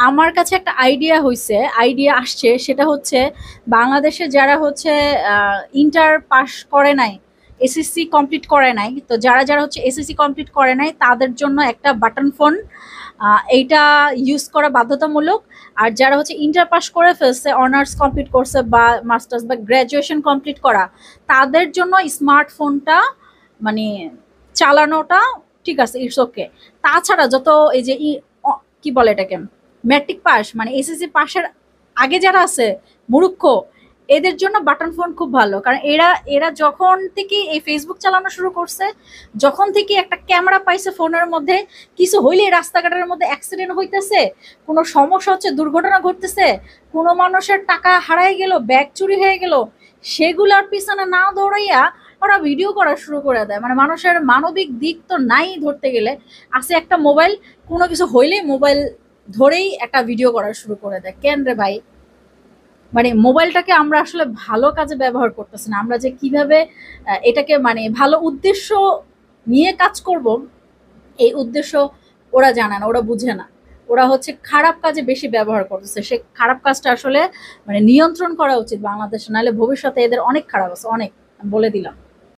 আমার কাছে একটা আইডিয়া আসছে, সেটা হচ্ছে বাংলাদেশে যারা হচ্ছে ইন্টার পাস করে নাই, এসএসসি কমপ্লিট করে নাই, তো যারা যারা হচ্ছে এসএসসি কমপ্লিট করে নাই তাদের জন্য একটা বাটন ফোন এইটা ইউজ করা বাধ্যতামূলক। আর যারা হচ্ছে ইন্টার পাস করে ফেলছে, অনার্স কমপ্লিট করছে বা মাস্টার্স বা গ্র্যাজুয়েশন কমপ্লিট করা, তাদের জন্য স্মার্টফোনটা মানে চালানোটা ঠিক আছে, ইটস ওকে। তাছাড়া যত এই যে কি বলে এটাকে, ম্যাট্রিক পাস মানে এসএসসি পাশের আগে যারা আছে মুরুক্ষ, এদের জন্য বাটন ফোন খুব ভালো, কারণ এরা এরা যখন থেকে এই ফেসবুক চালানো শুরু করছে, যখন থেকে একটা ক্যামেরা পাইছে ফোনের মধ্যে, কিছু হইলে রাস্তাঘাটের মধ্যে অ্যাক্সিডেন্ট হইতেছে, কোনো সমস্যা হচ্ছে, দুর্ঘটনা ঘটতেছে, কোনো মানুষের টাকা হারাই গেল, ব্যাগ চুরি হয়ে গেল, সেগুলোর পিছনে না দৌড়াইয়া ওরা ভিডিও করা শুরু করে দেয়। মানে মানুষের মানবিক দিক তো নাই ধরতে গেলে, আছে একটা মোবাইল, কোনো কিছু হইলেই মোবাইল ধরেই একটা ভিডিও করা শুরু করে দেয়। কেন রে ভাই? মানে মোবাইলটাকে আমরা আসলে ভালো কাজে ব্যবহার করতেছি না, আমরা যে কিভাবে এটাকে মানে ভালো উদ্দেশ্য নিয়ে কাজ করব, এই উদ্দেশ্য ওরা জানে না, ওরা বুঝে না। ওরা হচ্ছে খারাপ কাজে বেশি ব্যবহার করতেছে, সে খারাপ কাজটা আসলে মানে নিয়ন্ত্রণ করা উচিত বাংলাদেশে, নাহলে ভবিষ্যতে এদের অনেক খারাপ আছে, অনেক, আমি বলে দিলাম।